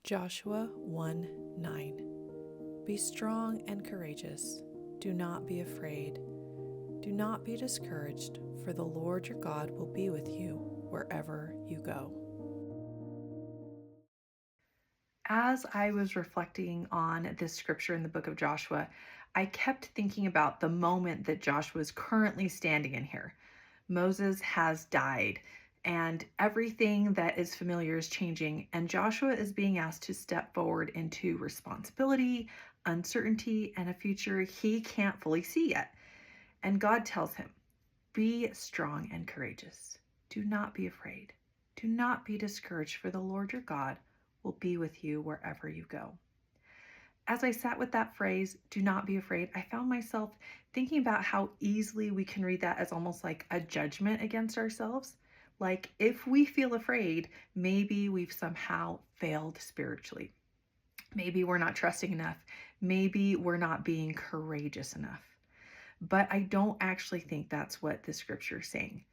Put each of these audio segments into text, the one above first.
Joshua 1:9. Be strong and courageous. Do not be afraid. Do not be discouraged, for the Lord your God will be with you wherever you go. As I was reflecting on this scripture in the book of Joshua, I kept thinking about the moment that Joshua is currently standing in here. Moses has died, and everything that is familiar is changing, and Joshua is being asked to step forward into responsibility, uncertainty, and a future he can't fully see yet. And God tells him, be strong and courageous. Do not be afraid. Do not be discouraged, for the Lord your God will be with you wherever you go. As I sat with that phrase, do not be afraid, I found myself thinking about how easily we can read that as almost like a judgment against ourselves. Like if we feel afraid, maybe we've somehow failed spiritually. Maybe we're not trusting enough. Maybe we're not being courageous enough. But I don't actually think that's what the scripture is saying.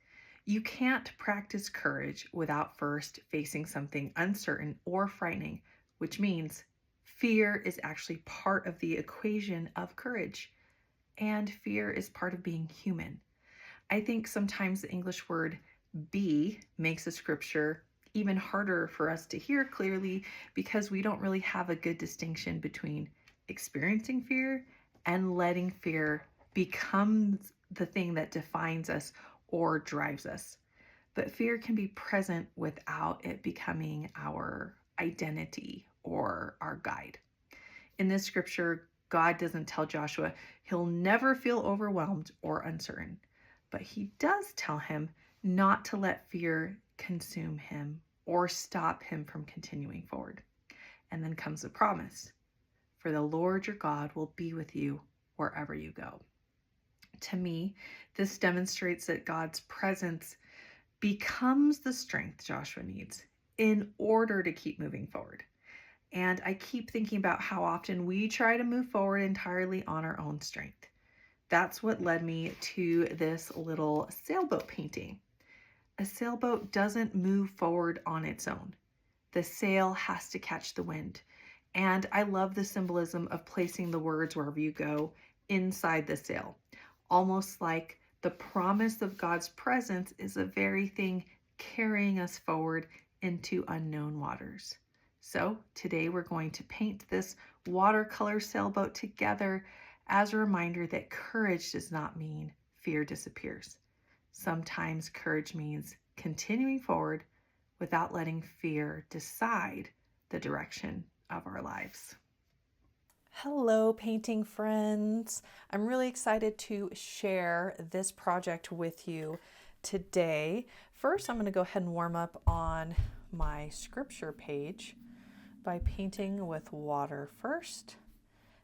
You can't practice courage without first facing something uncertain or frightening, which means fear is actually part of the equation of courage, and fear is part of being human. I think sometimes the English word be makes the scripture even harder for us to hear clearly because we don't really have a good distinction between experiencing fear and letting fear become the thing that defines us or drives us. But fear can be present without it becoming our identity or our guide. In this scripture, God doesn't tell Joshua he'll never feel overwhelmed or uncertain, but he does tell him not to let fear consume him or stop him from continuing forward. And then comes the promise, for the Lord your God will be with you wherever you go. To me, this demonstrates that God's presence becomes the strength Joshua needs in order to keep moving forward. And I keep thinking about how often we try to move forward entirely on our own strength. That's what led me to this little sailboat painting. A sailboat doesn't move forward on its own. The sail has to catch the wind. And I love the symbolism of placing the words wherever you go inside the sail, almost like the promise of God's presence is the very thing carrying us forward into unknown waters. So today we're going to paint this watercolor sailboat together as a reminder that courage does not mean fear disappears. Sometimes courage means continuing forward without letting fear decide the direction of our lives. Hello, painting friends. I'm really excited to share this project with you today. First, I'm going to go ahead and warm up on my scripture page by painting with water first,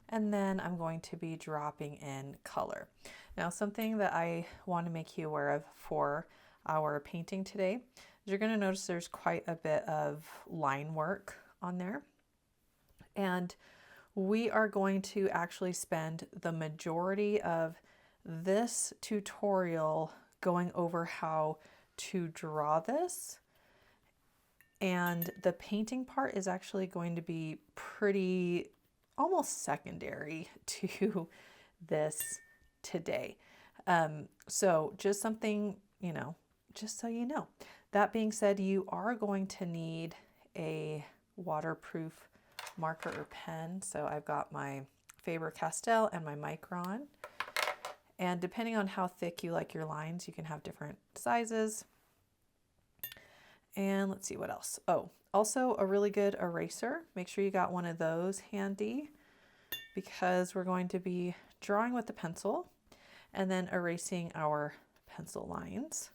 and then I'm going to be dropping in color. Now, something that I want to make you aware of for our painting today is you're going to notice there's quite a bit of line work on there, and we are going to actually spend the majority of this tutorial going over how to draw this. And the painting part is actually going to be pretty almost secondary to this today. So just something, just so you know. That being said, you are going to need a waterproof marker or pen. So I've got my Faber-Castell and my Micron. And depending on how thick you like your lines, you can have different sizes. And let's see what else. Oh, also a really good eraser. Make sure you got one of those handy because we're going to be drawing with the pencil and then erasing our pencil lines.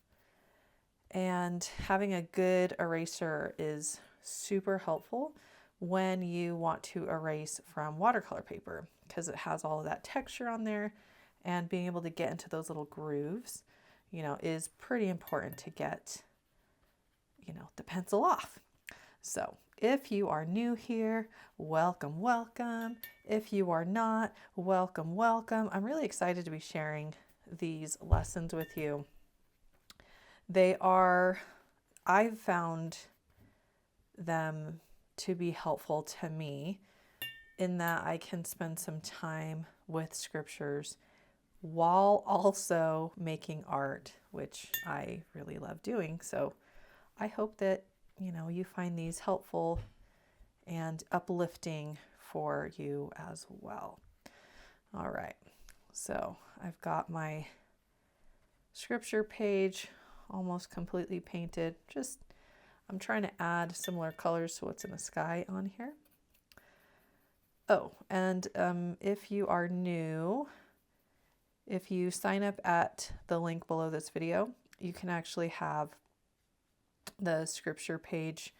And having a good eraser is super helpful when you want to erase from watercolor paper because it has all of that texture on there, and being able to get into those little grooves, is pretty important to get, the pencil off. So if you are new here, welcome, welcome. If you are not, welcome, welcome. I'm really excited to be sharing these lessons with you. I've found them to be helpful to me in that I can spend some time with scriptures while also making art, which I really love doing. So I hope that, you find these helpful and uplifting for you as well. All right, so I've got my scripture page almost completely painted. I'm trying to add similar colors to what's in the sky on here. Oh, and if you are new, if you sign up at the link below this video, you can actually have the scripture page.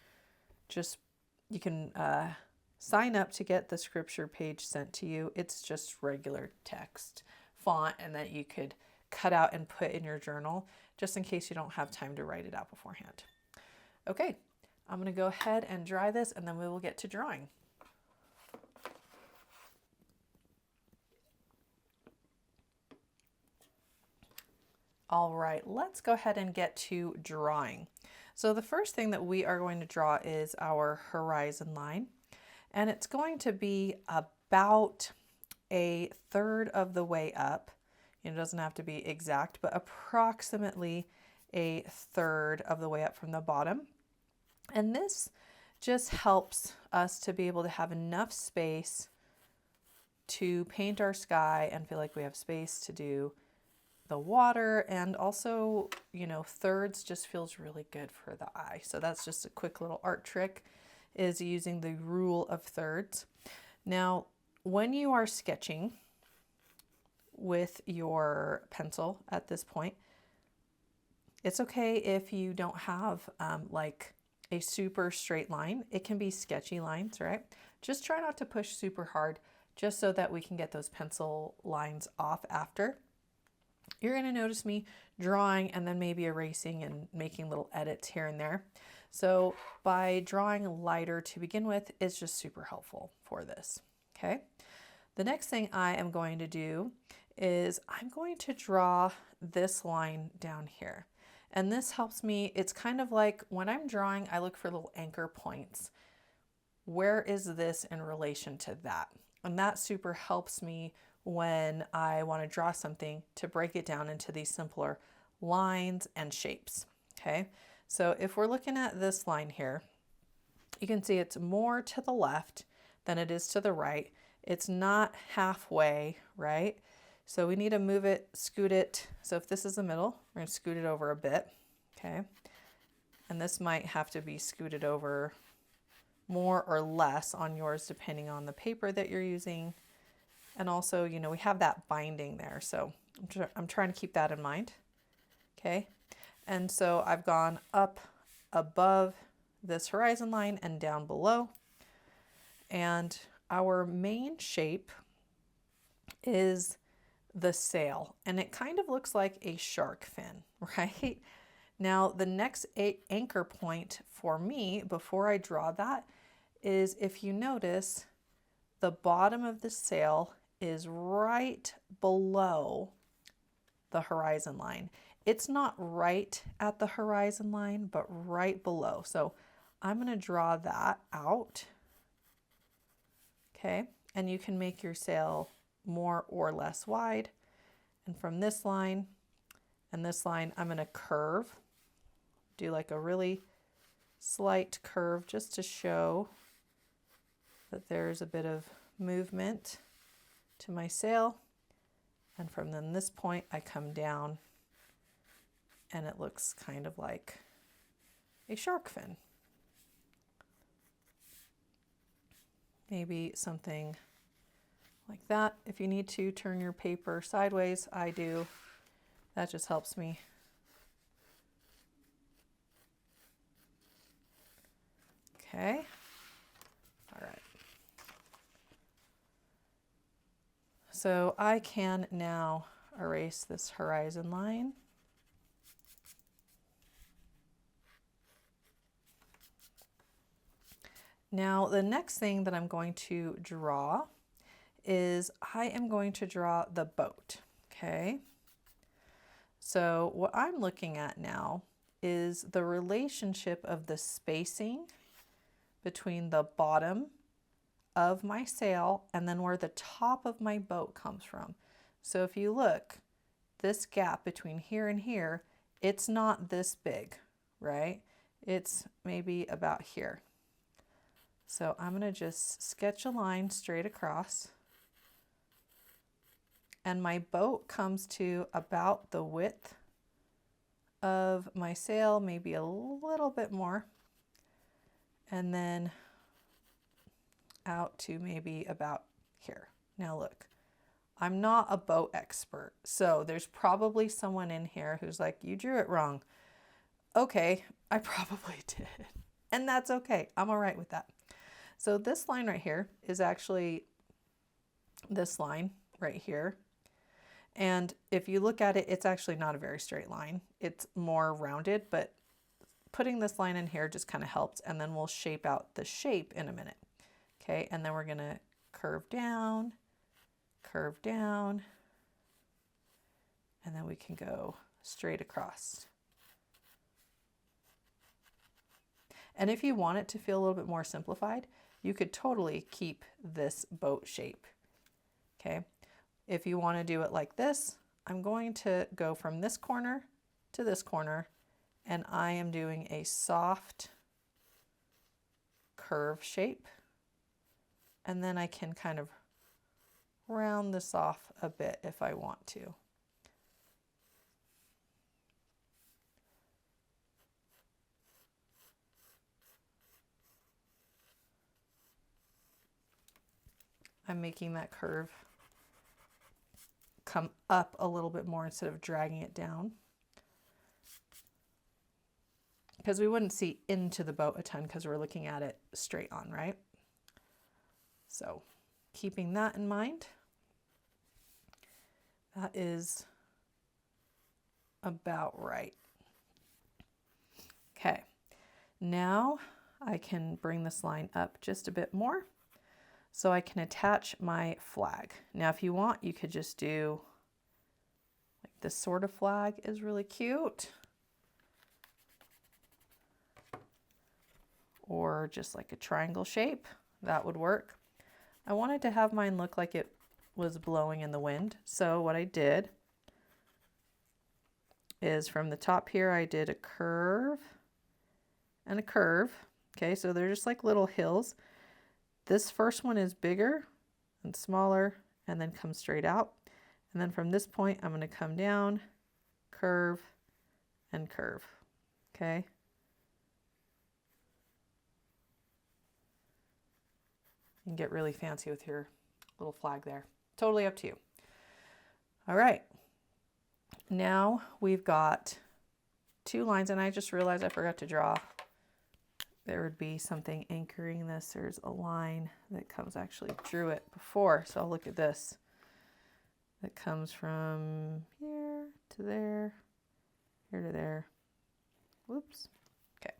You can sign up to get the scripture page sent to you. It's just regular text font, and that you could cut out and put in your journal just in case you don't have time to write it out beforehand. Okay, I'm going to go ahead and dry this, and then we will get to drawing. All right, let's go ahead and get to drawing. So the first thing that we are going to draw is our horizon line, and it's going to be about a third of the way up. It doesn't have to be exact, but approximately a third of the way up from the bottom. And this just helps us to be able to have enough space to paint our sky and feel like we have space to do the water. And also, thirds just feels really good for the eye. So that's just a quick little art trick, is using the rule of thirds. Now, when you are sketching with your pencil at this point, it's okay if you don't have like a super straight line. It can be sketchy lines, right? Just try not to push super hard, just so that we can get those pencil lines off after. You're going to notice me drawing and then maybe erasing and making little edits here and there. So by drawing lighter to begin with is just super helpful for this. Okay. The next thing I am going to do is I'm going to draw this line down here. And this helps me. It's kind of like when I'm drawing, I look for little anchor points. Where is this in relation to that? And that super helps me when I want to draw something, to break it down into these simpler lines and shapes. Okay, so if we're looking at this line here, you can see it's more to the left than it is to the right. It's not halfway, right? So we need to move it, scoot it. So if this is the middle, we're going to scoot it over a bit. Okay, and this might have to be scooted over more or less on yours, depending on the paper that you're using. And also, we have that binding there. So I'm trying to keep that in mind. Okay. And so I've gone up above this horizon line and down below. And our main shape is the sail. And it kind of looks like a shark fin, right? Now, the next anchor point for me before I draw that is, if you notice, the bottom of the sail is right below the horizon line. It's not right at the horizon line, but right below. So I'm going to draw that out. Okay, and you can make your sail more or less wide. And from this line and this line, I'm going to curve, do like a really slight curve just to show that there's a bit of movement to my sail. And from then this point, I come down and it looks kind of like a shark fin. Maybe something like that. If you need to turn your paper sideways, I do. That just helps me. Okay. All right. So I can now erase this horizon line. Now the next thing that I'm going to draw is I am going to draw the boat. Okay. So what I'm looking at now is the relationship of the spacing between the bottom of my sail and then where the top of my boat comes from. So if you look, this gap between here and here, it's not this big, right? It's maybe about here. So I'm going to just sketch a line straight across. And my boat comes to about the width of my sail, maybe a little bit more. And then out to maybe about here. Now look, I'm not a boat expert, so there's probably someone in here who's like, you drew it wrong. Okay, I probably did. And that's okay. I'm all right with that. So this line right here is actually this line right here. And if you look at it, it's actually not a very straight line. It's more rounded, but putting this line in here just kind of helps. And then we'll shape out the shape in a minute. Okay, and then we're gonna curve down, and then we can go straight across. And if you want it to feel a little bit more simplified, you could totally keep this boat shape. Okay, if you want to do it like this, I'm going to go from this corner to this corner, and I am doing a soft curve shape. And then I can kind of round this off a bit if I want to. I'm making that curve come up a little bit more instead of dragging it down, because we wouldn't see into the boat a ton because we're looking at it straight on, right? So keeping that in mind, that is about right. Okay, now I can bring this line up just a bit more so I can attach my flag. Now, if you want, you could just do like this sort of flag is really cute. Or just like a triangle shape, that would work. I wanted to have mine look like it was blowing in the wind. So what I did is from the top here, I did a curve and a curve. Okay, so they're just like little hills. This first one is bigger and smaller and then come straight out. And then from this point, I'm going to come down, curve, and curve. Okay. You can get really fancy with your little flag there. Totally up to you. All right. Now we've got two lines, and I just realized I forgot to draw. There would be something anchoring this. There's a line that comes, actually drew it before, so I'll look at this. That comes from here to there, here to there. Whoops. Okay.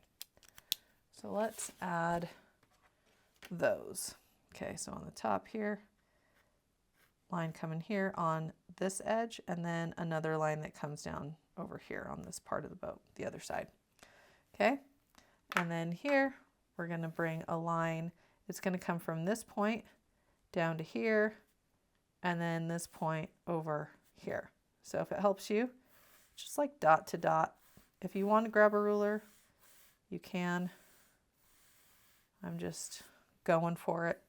So let's add those. Okay, so on the top here, line coming here on this edge, and then another line that comes down over here on this part of the boat, the other side. Okay, and then here, we're going to bring a line. It's going to come from this point down to here, and then this point over here. So if it helps you, just like dot to dot. If you want to grab a ruler, you can. I'm just going for it.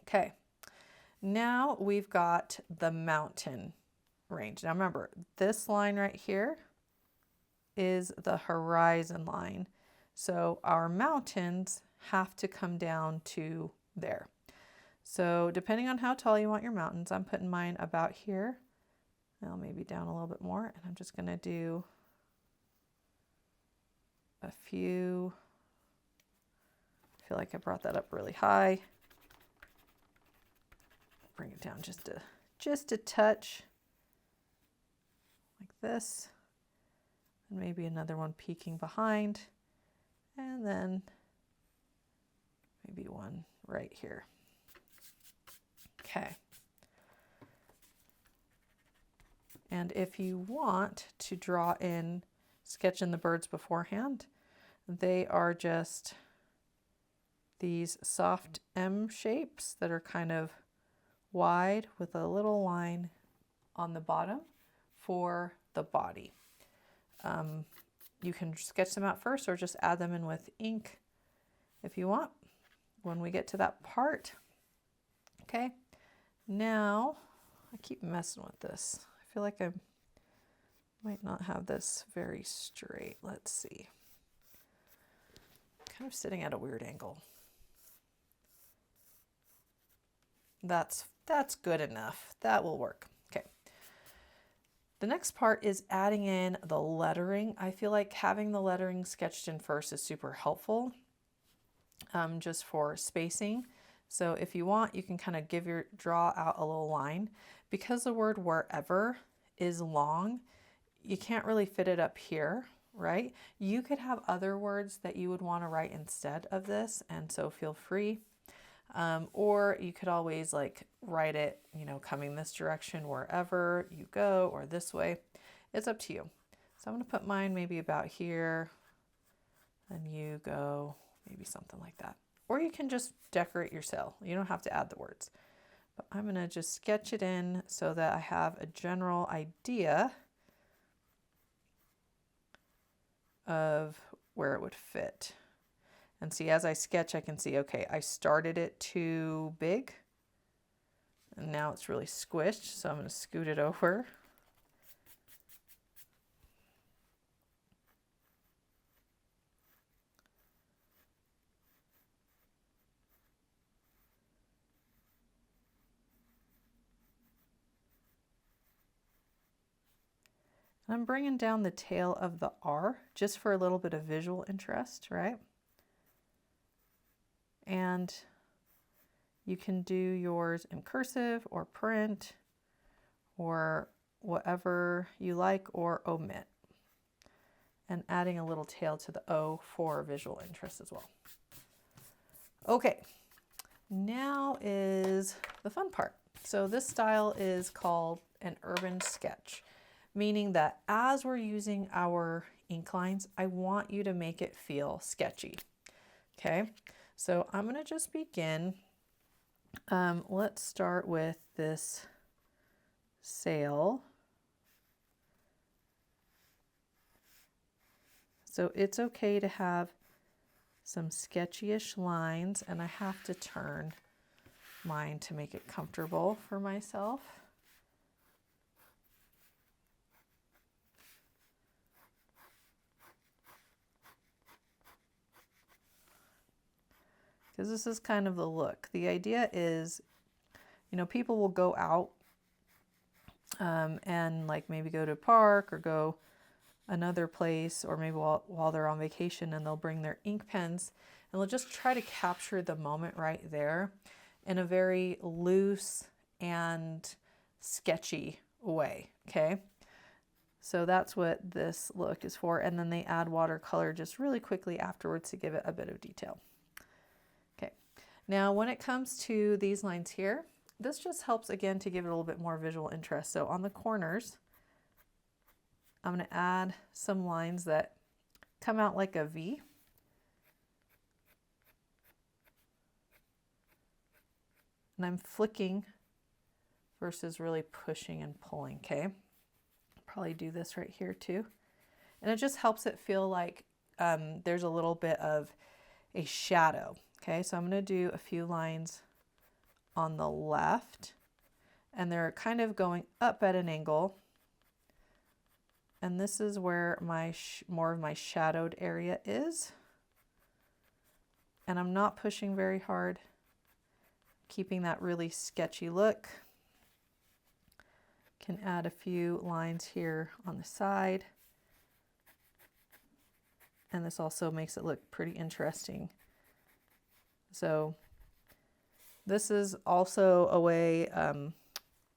Okay, now we've got the mountain range. Now remember, this line right here is the horizon line. So our mountains have to come down to there. So depending on how tall you want your mountains, I'm putting mine about here. Now maybe down a little bit more, and I'm just going to do a few. I feel like I brought that up really high. Bring it down just a touch, like this, and maybe another one peeking behind, and then maybe one right here. Okay. And if you want to draw in, sketch in the birds beforehand, They are just these soft M shapes that are kind of wide with a little line on the bottom for the body. You can sketch them out first or just add them in with ink if you want when we get to that part. Okay, now I keep messing with this. I feel like I might not have this very straight. Let's see. Kind of sitting at a weird angle. That's good enough. That will work. Okay. The next part is adding in the lettering. I feel like having the lettering sketched in first is super helpful, just for spacing. So if you want, you can kind of draw out a little line. Because the word wherever is long, you can't really fit it up here, right? You could have other words that you would want to write instead of this, and so feel free. Or you could always like write it, coming this direction wherever you go, or this way. It's up to you. So I'm going to put mine maybe about here, and you go maybe something like that. Or you can just decorate your cell. You don't have to add the words. But I'm going to just sketch it in so that I have a general idea of where it would fit. And see, as I sketch, I can see, okay, I started it too big, and now it's really squished, so I'm going to scoot it over. And I'm bringing down the tail of the R just for a little bit of visual interest, right? And you can do yours in cursive or print or whatever you like, or omit. And adding a little tail to the O for visual interest as well. Okay, now is the fun part. So this style is called an urban sketch, meaning that as we're using our ink lines, I want you to make it feel sketchy. Okay, so I'm going to just begin. Let's start with this sail. So it's okay to have some sketchy-ish lines, and I have to turn mine to make it comfortable for myself. Because this is kind of the look. The idea is, people will go out and like maybe go to a park or go another place, or maybe while they're on vacation, and they'll bring their ink pens and they'll just try to capture the moment right there in a very loose and sketchy way. Okay, so that's what this look is for. And then they add watercolor just really quickly afterwards to give it a bit of detail. Okay, now when it comes to these lines here, this just helps again to give it a little bit more visual interest. So on the corners, I'm going to add some lines that come out like a V. And I'm flicking versus really pushing and pulling, okay? Probably do this right here too. And it just helps it feel like there's a little bit of a shadow, okay? So I'm going to do a few lines on the left, and they're kind of going up at an angle. And this is where my more of my shadowed area is. And I'm not pushing very hard, keeping that really sketchy look. Can add a few lines here on the side. And this also makes it look pretty interesting. So this is also a way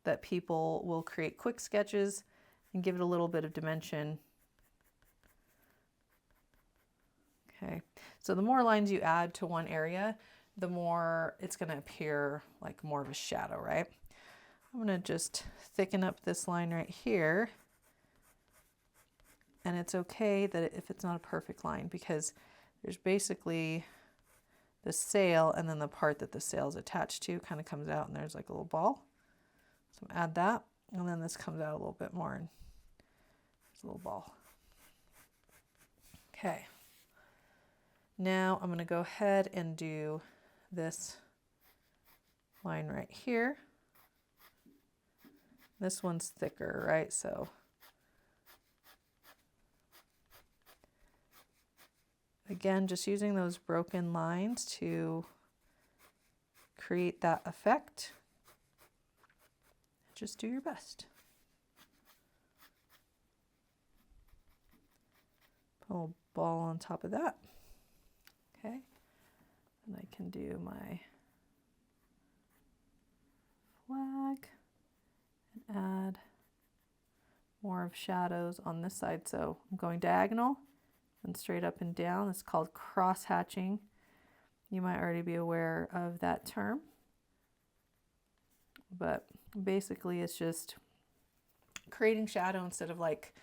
that people will create quick sketches and give it a little bit of dimension. Okay, so the more lines you add to one area, the more it's going to appear like more of a shadow, right? I'm going to just thicken up this line right here. And it's okay that if it's not a perfect line, because there's basically the sail, and then the part that the sail is attached to kind of comes out, and there's like a little ball. So add that, and then this comes out a little bit more, and there's a little ball. Okay. Now I'm going to go ahead and do this line right here. This one's thicker, right? So again, just using those broken lines to create that effect. Just do your best. Put a little ball on top of that. Okay. And I can do my flag and add more of shadows on this side. So I'm going diagonal and straight up and down. It's called cross hatching. You might already be aware of that term, but basically it's just creating shadow instead of like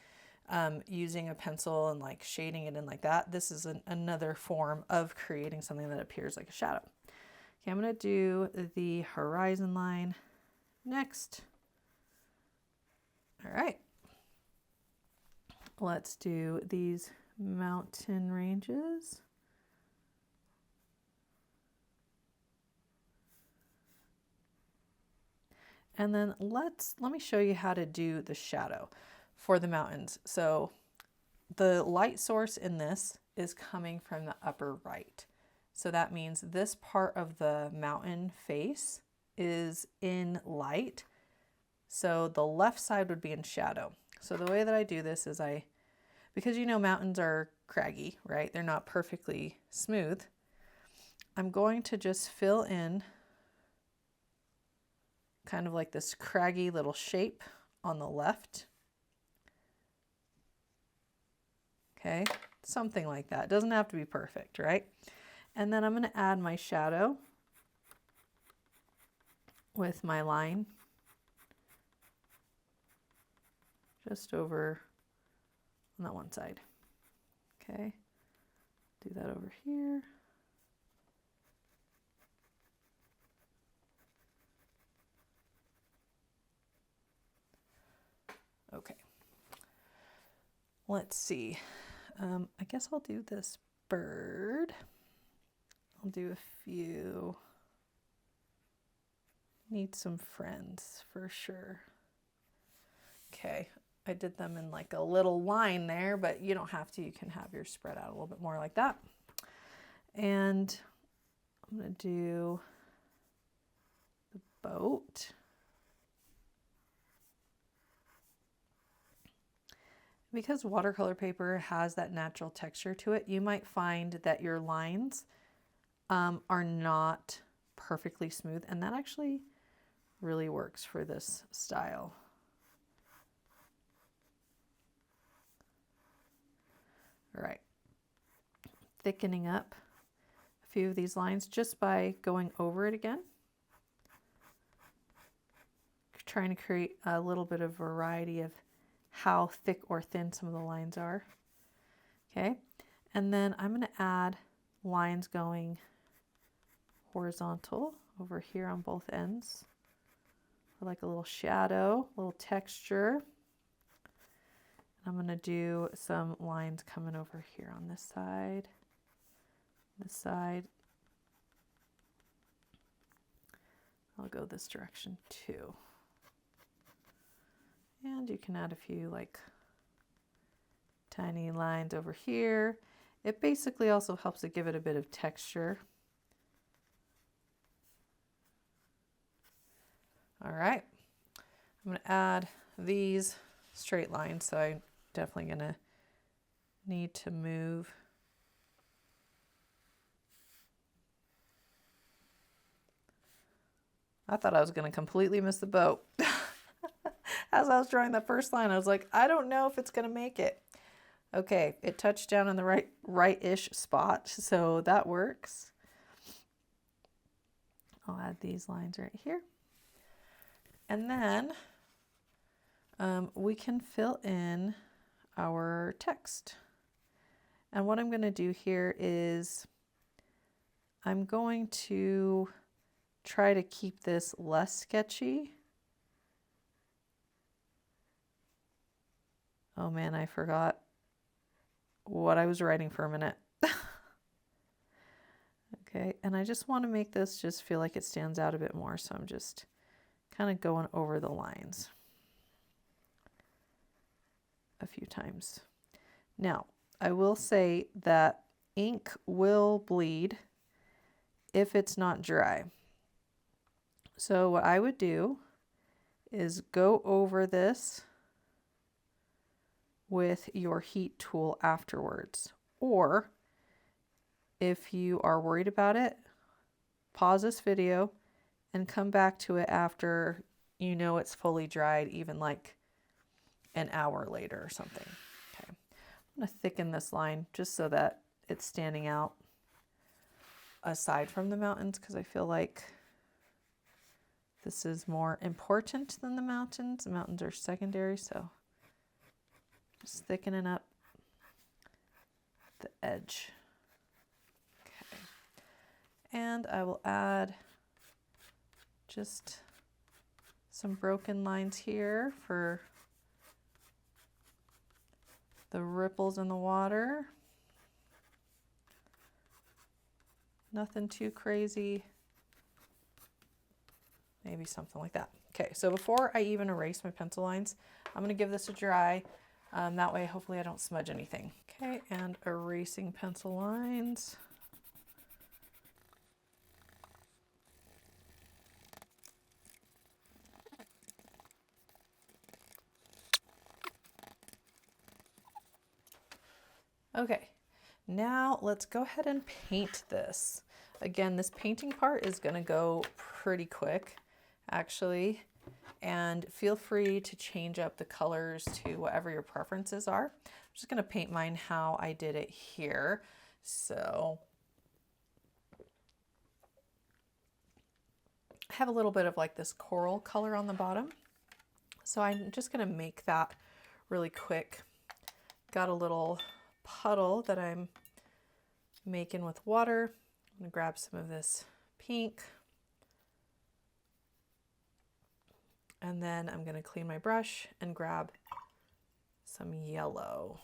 using a pencil and like shading it in like that. This is another form of creating something that appears like a shadow. Okay, I'm going to do the horizon line next. All right, let's do these mountain ranges. And then let me show you how to do the shadow for the mountains. So the light source in this is coming from the upper right. So that means this part of the mountain face is in light. So the left side would be in shadow. So the way that I do this is because you know mountains are craggy, right? They're not perfectly smooth. I'm going to just fill in kind of like this craggy little shape on the left. Okay, something like that. It doesn't have to be perfect, right? And then I'm going to add my shadow with my line just over on that one side. Okay, do that over here. Okay, let's see. I guess I'll do this bird. I'll do a few. Need some friends for sure. Okay, I did them in like a little line there, but you don't have to. You can have yours spread out a little bit more like that. And I'm going to do the boat. Because watercolor paper has that natural texture to it, you might find that your lines are not perfectly smooth, and that actually really works for this style. All right, thickening up a few of these lines just by going over it again. Trying to create a little bit of variety of how thick or thin some of the lines are. Okay, and then I'm going to add lines going horizontal over here on both ends, like a little shadow, a little texture. And I'm going to do some lines coming over here on this side, this side. I'll go this direction too. And you can add a few like tiny lines over here. It basically also helps to give it a bit of texture. All right, I'm going to add these straight lines, so I'm definitely going to need to move I thought I was going to completely miss the boat. As I was drawing that first line, I was like, I don't know if it's going to make it. Okay, it touched down in the right-ish spot, so that works. I'll add these lines right here. And then we can fill in our text. And what I'm going to do here is I'm going to try to keep this less sketchy. Oh man, I forgot what I was writing for a minute. Okay, and I just want to make this just feel like it stands out a bit more, so I'm just kind of going over the lines a few times. Now, I will say that ink will bleed if it's not dry. So what I would do is go over this with your heat tool afterwards. Or if you are worried about it, pause this video and come back to it after you know it's fully dried, even like an hour later or something. Okay, I'm gonna thicken this line just so that it's standing out aside from the mountains, because I feel like this is more important than the mountains. The mountains are secondary, so just thickening up the edge. Okay. And I will add just some broken lines here for the ripples in the water. Nothing too crazy. Maybe something like that. Okay, so before I even erase my pencil lines, I'm going to give this a dry. That way, hopefully I don't smudge anything. Okay, and erasing pencil lines. Okay, now let's go ahead and paint this. Again, this painting part is going to go pretty quick, actually. And feel free to change up the colors to whatever your preferences are. I'm just going to paint mine how I did it here. So I have a little bit of like this coral color on the bottom. So I'm just going to make that really quick. Got a little puddle that I'm making with water. I'm going to grab some of this pink. And then I'm going to clean my brush and grab some yellow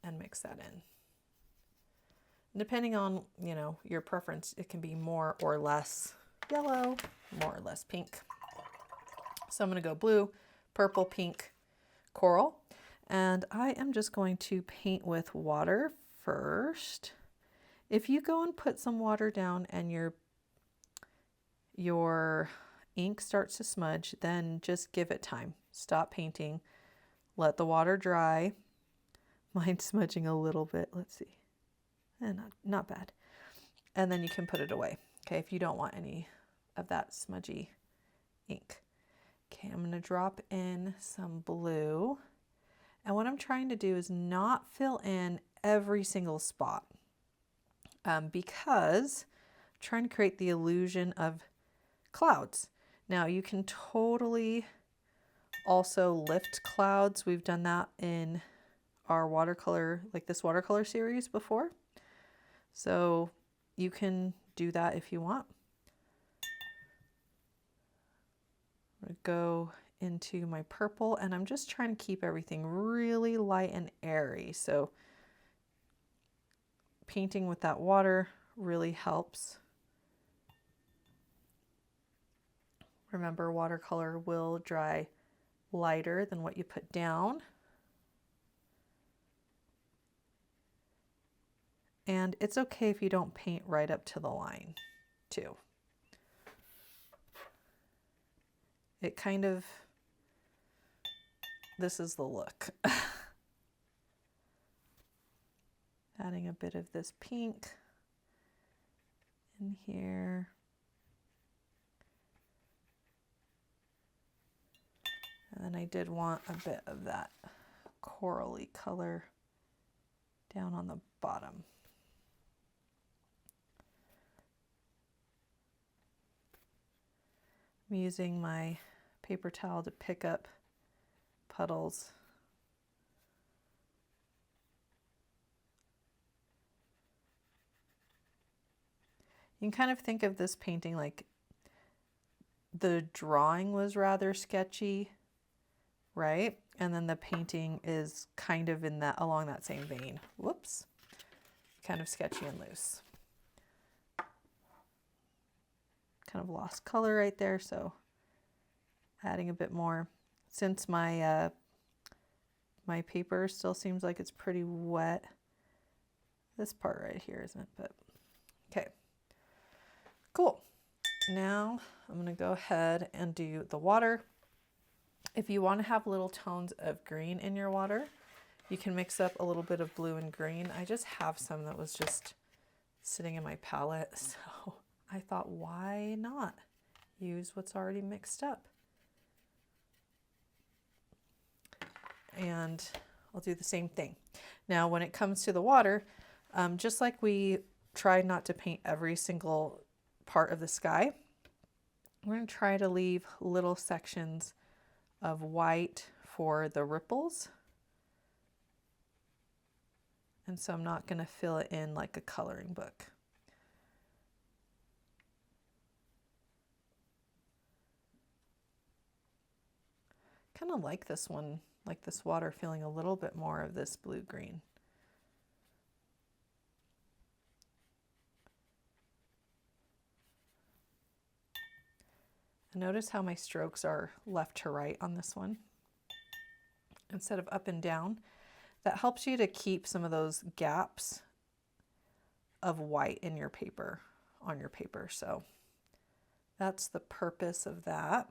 and mix that in. Depending on, you know, your preference, it can be more or less yellow, more or less pink. So I'm going to go blue, purple, pink, coral. And I am just going to paint with water first. If you go and put some water down and your ink starts to smudge, then just give it time. Stop painting. Let the water dry. Mine's smudging a little bit. Let's see. Not bad. And then you can put it away. Okay, if you don't want any of that smudgy ink. Okay, I'm going to drop in some blue. And what I'm trying to do is not fill in every single spot because I'm trying to create the illusion of clouds. Now you can totally also lift clouds. We've done that in our watercolor, like this watercolor series before. So you can do that if you want. I'm gonna go into my purple and I'm just trying to keep everything really light and airy. So painting with that water really helps. Remember, watercolor will dry lighter than what you put down. And it's okay if you don't paint right up to the line, too. It kind of, this is the look. Adding a bit of this pink in here. And then I did want a bit of that corally color down on the bottom. I'm using my paper towel to pick up puddles You can kind of think of this painting like the drawing was rather sketchy, right? And then the painting is kind of in that, along that same vein. Whoops. Kind of sketchy and loose. Kind of lost color right there, so adding a bit more. Since my my paper still seems like it's pretty wet. This part right here isn't, but okay. Cool. Now I'm going to go ahead and do the water. If you want to have little tones of green in your water, you can mix up a little bit of blue and green. I just have some that was just sitting in my palette, so I thought, why not use what's already mixed up? And I'll do the same thing. Now, when it comes to the water, just like we tried not to paint every single part of the sky, we're going to try to leave little sections of white for the ripples. And so I'm not going to fill it in like a coloring book. Kind of like this one, like this water, feeling a little bit more of this blue-green. And notice how my strokes are left to right on this one instead of up and down. That helps you to keep some of those gaps of white in your paper, on your paper. So that's the purpose of that.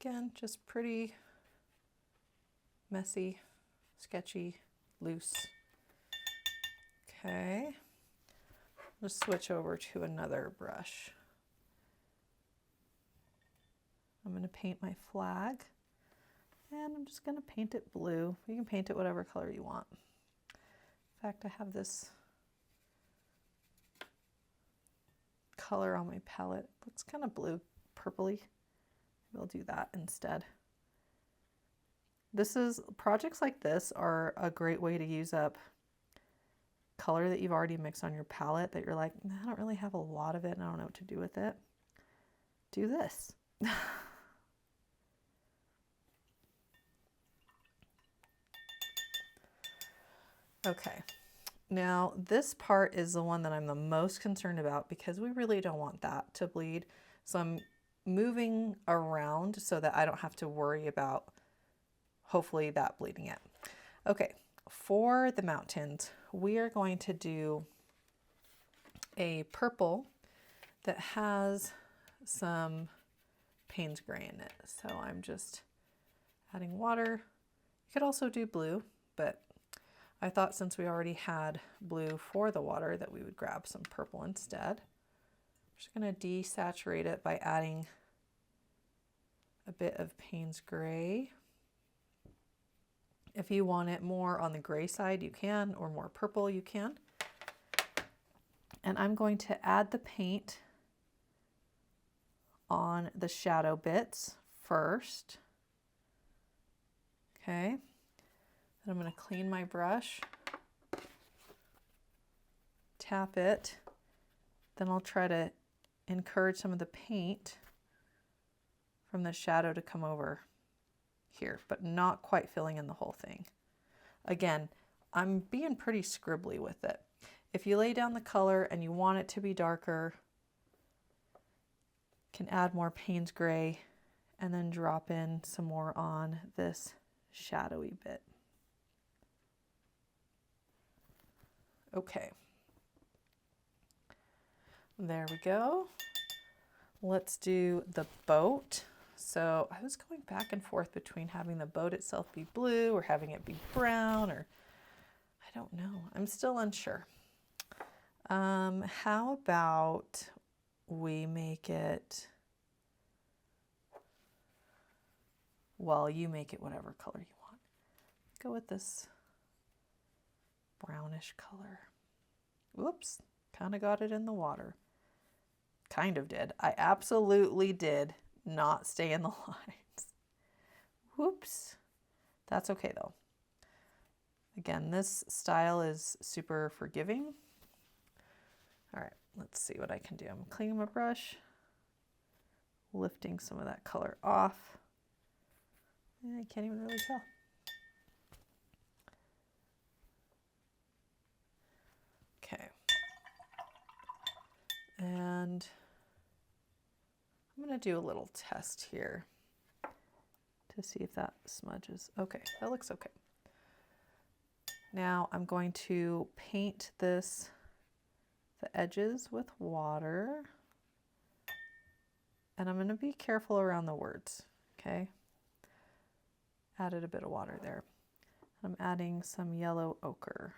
Again, just pretty messy, sketchy, loose. Okay, let's switch over to another brush. I'm going to paint my flag, and I'm just going to paint it blue. You can paint it whatever color you want. In fact, I have this color on my palette. It looks kind of blue, purpley. We'll do that instead. Projects like this are a great way to use up color that you've already mixed on your palette that you're like, I don't really have a lot of it and I don't know what to do with it. Do this. Okay, now this part is the one that I'm the most concerned about because we really don't want that to bleed. So I'm moving around so that I don't have to worry about hopefully that bleeding it. Okay, for the mountains, we are going to do a purple that has some Payne's gray in it. So I'm just adding water. You could also do blue, but I thought since we already had blue for the water that we would grab some purple instead. I'm just going to desaturate it by adding a bit of Payne's gray. If you want it more on the gray side, you can, or more purple, you can. And I'm going to add the paint on the shadow bits first. Okay. Then I'm going to clean my brush, tap it, then I'll try to encourage some of the paint from the shadow to come over here, but not quite filling in the whole thing. Again, I'm being pretty scribbly with it. If you lay down the color and you want it to be darker, you can add more Payne's gray and then drop in some more on this shadowy bit. Okay, there we go. Let's do the boat. So I was going back and forth between having the boat itself be blue or having it be brown, or I don't know. I'm still unsure. How about we make it, well, you make it whatever color you want. Go with this brownish color. Whoops, kind of got it in the water. Kind of did. I absolutely did not stay in the lines. Whoops. That's okay though. Again, this style is super forgiving. All right, let's see what I can do. I'm cleaning my brush, lifting some of that color off. I can't even really tell. Okay. And I'm going to do a little test here to see if that smudges. Okay, that looks okay. Now I'm going to paint the edges with water. And I'm going to be careful around the words, okay? Added a bit of water there. I'm adding some yellow ochre.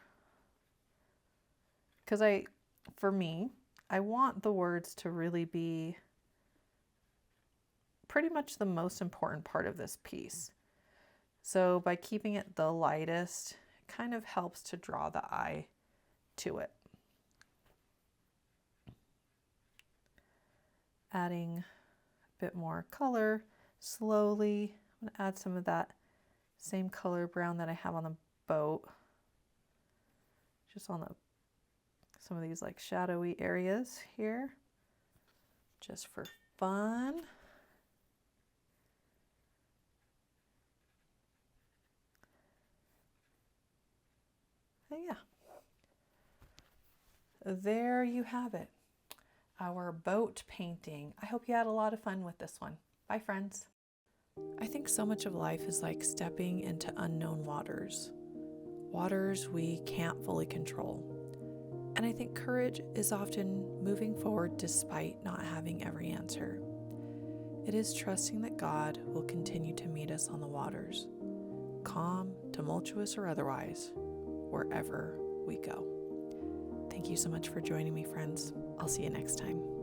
Because for me, I want the words to really be pretty much the most important part of this piece. So by keeping it the lightest, it kind of helps to draw the eye to it. Adding a bit more color slowly. I'm going to add some of that same color brown that I have on the boat, just on some of these like shadowy areas here, just for fun. And yeah, there you have it, our boat painting. I hope you had a lot of fun with this one. Bye, friends. I think so much of life is like stepping into unknown waters, waters we can't fully control. And I think courage is often moving forward despite not having every answer. It is trusting that God will continue to meet us on the waters, calm, tumultuous, or otherwise, wherever we go. Thank you so much for joining me, friends. I'll see you next time.